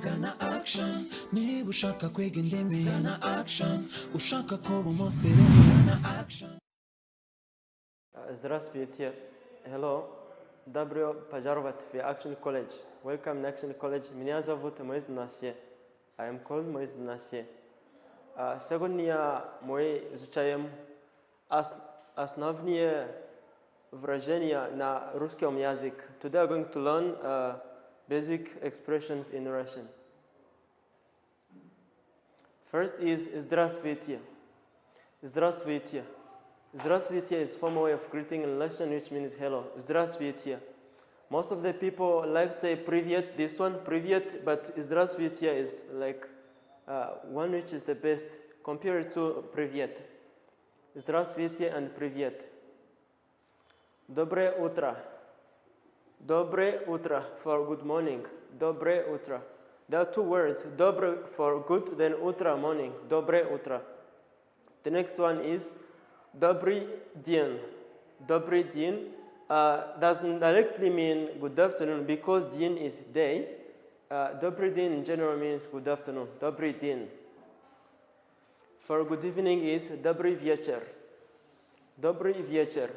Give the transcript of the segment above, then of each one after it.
gana action. Niba ushaka kwiga indimi, gana action. Ushaka kuba umusirimu, gana action. Здравствуйте. Hello. Добро пожаловать в Action College. Welcome in Action College. Меня зовут Моисей Насе. I am called Моисей Насе. Сегодня мы изучаем основные выражения на русском языке. Today I'm going to learn basic expressions in Russian. First is здравствуйте. Здравствуйте. Здравствуйте is formal way of greeting in Russian, which means hello. Здравствуйте. Most of the people like to say привет, this one, привет, but здравствуйте is like one which is the best compared to привет. Здравствуйте and привет. Доброе утро. Доброе утро for good morning. Доброе утро. There are two words. Доброе for good, then утро morning. Доброе утро. The next one is Добрый день. Добрый день doesn't directly mean good afternoon because день is day. Добрый день in general means good afternoon. Добрый день. For good evening is добрый вечер. Добрый вечер.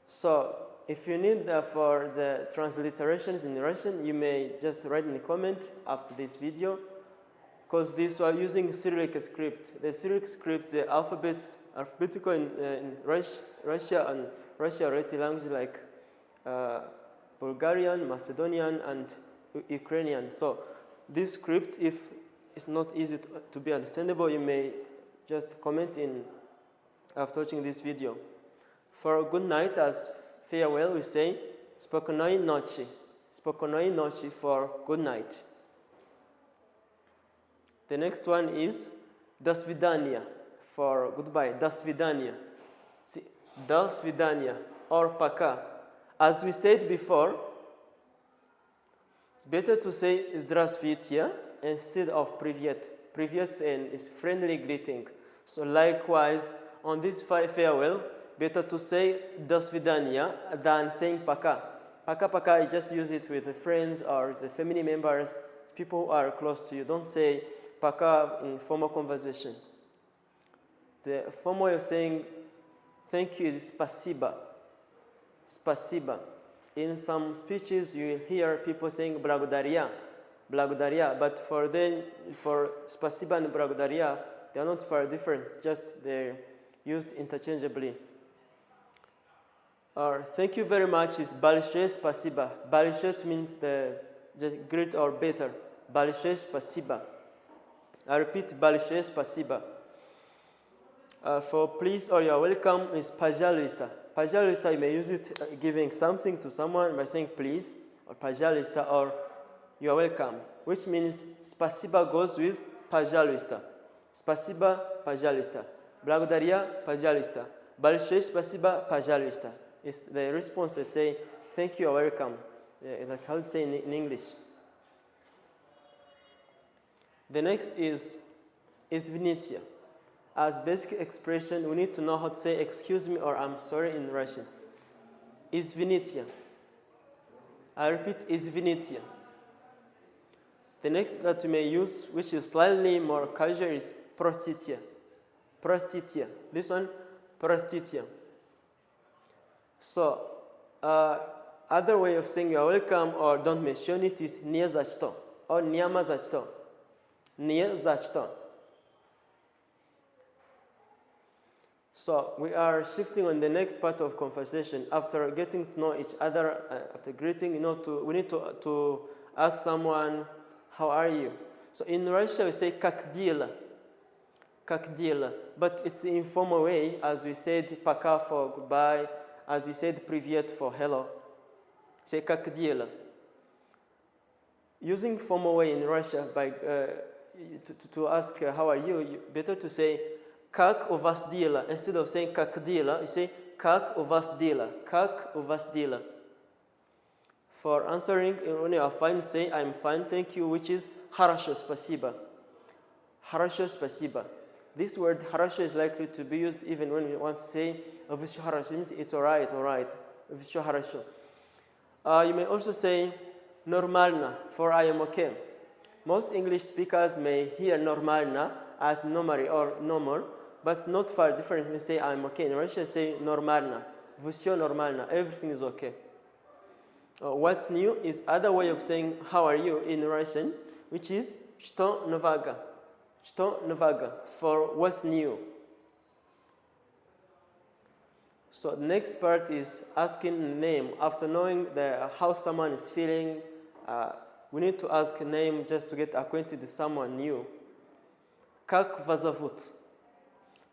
So, if you need for the transliterations in Russian, you may just write in the comment after this video. Because these are using Cyrillic script. The Cyrillic script, the alphabetical in Russia and Russia-related language like Bulgarian, Macedonian, and Ukrainian. So this script, if it's not easy to be understandable, you may just comment in after watching this video. For good night, as farewell, we say Spokojной ночи. Spokojной ночи for good night. The next one is до свидания for goodbye. До свидания. До свидания or пока. As we said before, it's better to say здравствуйте instead of привет. Привет is friendly greeting. So likewise, on this farewell, better to say до свидания than saying пока. Пока, you just use it with the friends or the family members, people who are close to you. Don't say пока in formal conversation. The formal way of saying thank you is спасибо. Спасибо. In some speeches, you will hear people saying благодаря. Благодаря. But for спасибо and благодаря, they are not far different. Just they're used interchangeably. Or thank you very much is большое спасибо. Большое means the great or better. Большое спасибо. I repeat, большое спасибо. For please or you're welcome is пожалуйста. Пожалуйста, you may use it giving something to someone by saying please or пожалуйста or you're welcome, which means спасибо goes with пожалуйста. Спасибо, пожалуйста. Благодаря, пожалуйста. Большое спасибо, пожалуйста. It's the response they say, thank you or welcome. Like how to say in English. The next is извините. As basic expression, we need to know how to say excuse me or I'm sorry in Russian. Извините. I repeat, извините. The next that we may use, which is slightly more casual, is простите. Простите. This one, простите. So, other way of saying you're welcome or don't mention it is не за что or няма за что. Не за что. So we are shifting on the next part of conversation. After getting to know each other, after greeting, we need to ask someone, how are you? So in Russia we say как дела. Как дела. But it's the informal way, as we said пока for goodbye, as we said привет for hello. Say как дела. Using formal way in Russia by to ask how are you, better to say как у вас дела. Instead of saying как дела, you say как у вас дела. Как у вас дела. For answering, when you are fine, say I'm fine, thank you, which is хорошо, спасибо. Хорошо, спасибо. This word хорошо is likely to be used even when we want to say все хорошо, means it's alright. Все хорошо. You may also say нормально for I am okay. most English speakers may hear normalna as normally or normal, but it's not far different when you say I'm okay. In Russian, say normalna, все нормально, everything is okay. What's new is other way of saying how are you in Russian, which is что нового. Что нового, for what's new. So the next part is asking name. After knowing how someone is feeling, we need to ask a name just to get acquainted with someone new. Как вас зовут?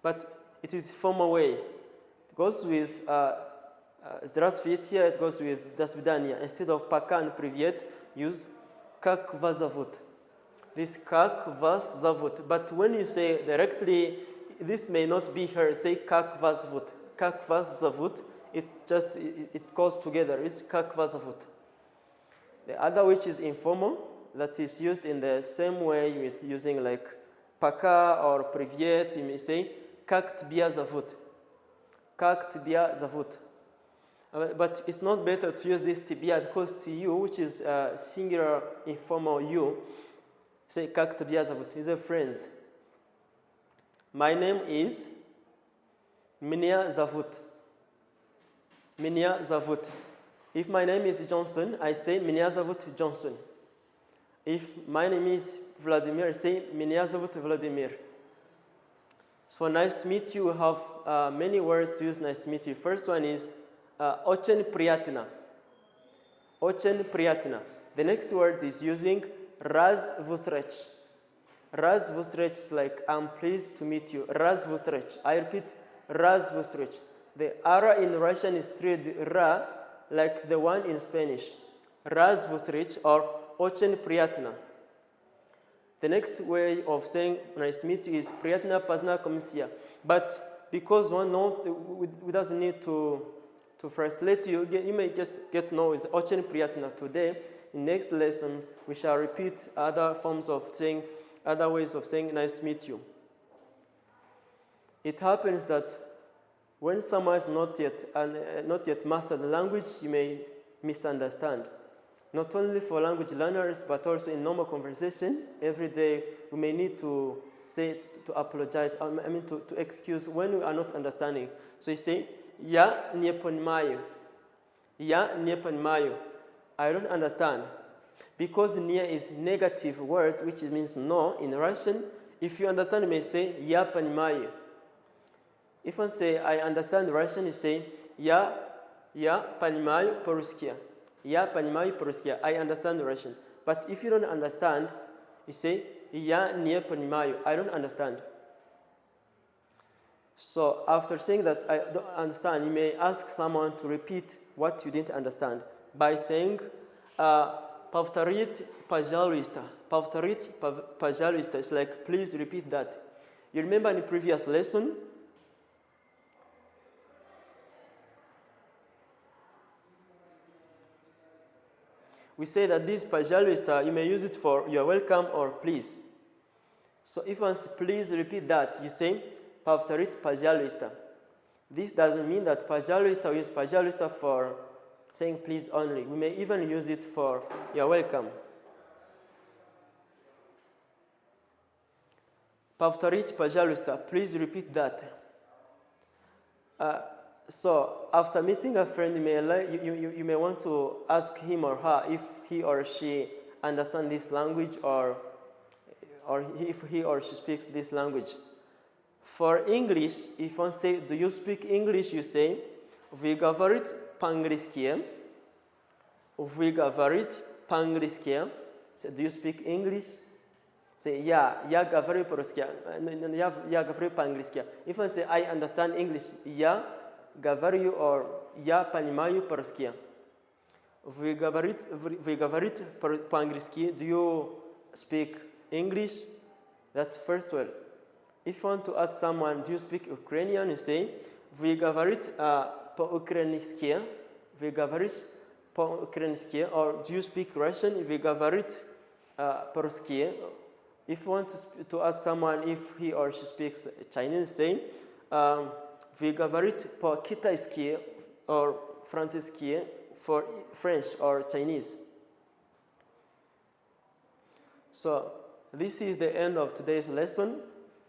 But it is formal way. It goes with здравствуйте, it goes with до свидания. Instead of пока and привет, use как вас зовут. This как вас зовут. But when you say directly, this may not be heard. Say как вас зовут. Как вас зовут. It goes together. It's как вас зовут. The other which is informal, that is used in the same way with using like пока or привет, you may say как тебя зовут. Как тебя зовут. But it's not better to use this тебя because to you, which is singular informal you, say как тебя зовут. These are friends. My name is меня зовут. Меня зовут. If my name is Johnson, I say меня зовут Johnson. If my name is Vladimir, I say меня зовут Vladimir. So nice to meet you, we have many words to use nice to meet you. First one is очень приятно. Очень приятно. The next word is using раз в встречу. Раз в встречу is like I'm pleased to meet you. Раз в встречу. I repeat, раз в встречу. The R in Russian is treated ra like the one in Spanish. Раз в встречу or очень приятно. The next way of saying nice to meet you is приятно познакомиться. But because one we doesn't need to translate you may just get to know is очень приятно today. In next lessons, we shall repeat other forms of saying, other ways of saying nice to meet you. It happens that when someone has not yet mastered the language, you may misunderstand. Not only for language learners, but also in normal conversation, every day we may need to say, to apologize, to excuse when we are not understanding. So you say, я не понимаю. Я не понимаю. I don't understand. Because не is negative word, which means no in Russian, if you understand, you may say, я понимаю. If I say, I understand Russian, you say, я понимаю по-русски. Я понимаю по-русски. I understand Russian. But if you don't understand, you say, я не понимаю. I don't understand. So after saying that I don't understand, you may ask someone to repeat what you didn't understand by saying, повторить, пожалуйста. Повторить, пожалуйста. It's like, please repeat that. You remember in the previous lesson, we say that this пожалуйста, you may use it for you're welcome or please. So if one says, please repeat that, you say, повторить, пожалуйста. This doesn't mean that пожалуйста, we use пожалуйста for saying please only. We may even use it for you're welcome. Повторить, пожалуйста. Please repeat that. So after meeting a friend, you may want to ask him or her if he or she understands this language or if he or she speaks this language. For English, if one say, do you speak English, you say, вы говорите по-английски. Вы говорите по-английски. So, do you speak English? Say, я говорю по-русски. Я говорю по-английски. If one say, I understand English, я говорю or я понимаю по-русски. Вы говорите по-английски. Do you speak English? That's first word. If you want to ask someone, do you speak Ukrainian, you say, вы говорите по-украински. Вы говорите по-украински. Or do you speak Russian? Вы говорите по-русски. If you want to ask someone if he or she speaks Chinese, say, вы говорите по-китайски or французски for French or Chinese. So this is the end of today's lesson,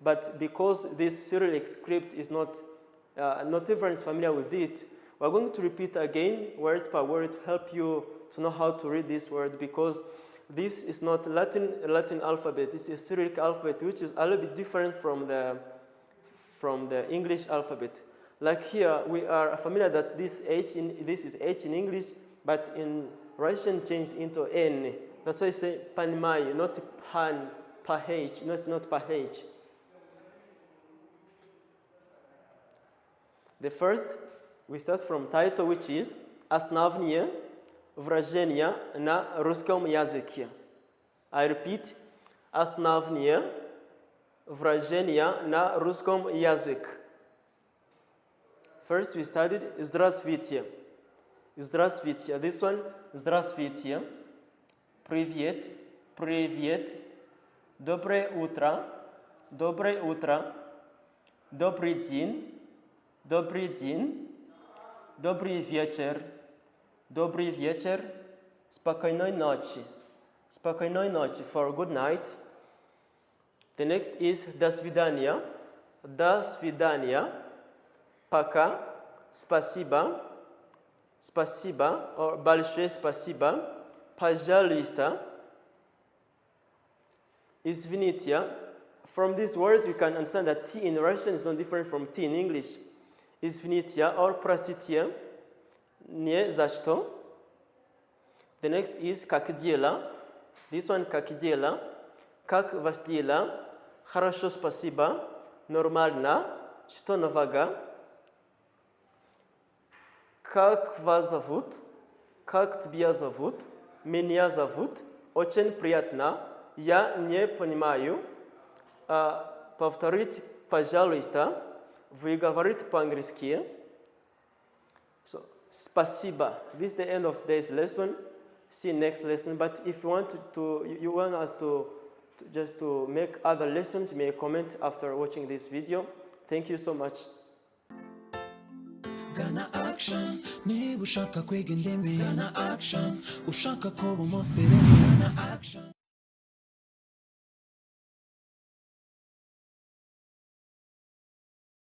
but because this Cyrillic script is not everyone is familiar with it, we're going to repeat again word per word to help you to know how to read this word, because this is not Latin alphabet. It's a Cyrillic alphabet, which is a little bit different from the English alphabet. Like here, we are familiar that this is H in English, but in Russian changed into N. That's why I say panmai, not pan, pah. No, it's not pah. The first, we start from title, which is Основные выражения на русском языке. I repeat, Основные выражения на русском языке. First, we studied Здравствуйте. Здравствуйте. This one, Здравствуйте. Привет. Привет. Доброе утро. Доброе утро. Добрый день. Добрый день. Добрый вечер. Добрый вечер. Спокойной ночи. Спокойной ночи, for good night. The next is До свидания. До свидания. Пока. Спасибо. Спасибо. Or большое спасибо. Пожалуйста. Извините. From these words, you can understand that T in Russian is not different from T in English. Извините or простите. Не за что. The next is как дела. This one как дела. Как вас дела? Хорошо, спасибо. Нормально. Что нового? Как вас зовут? Как тебя зовут? Меня зовут. Очень приятно. Я не понимаю. Повторите, пожалуйста. Вы говорите по-английски. So, спасибо. This is the end of today's lesson. See you next lesson. But if you want us to just to make other lessons, you may comment after watching this video. Thank you so much. Gana action, niba ushaka kwiga indimi, gana action, ushaka kuba umusirimu, gana action.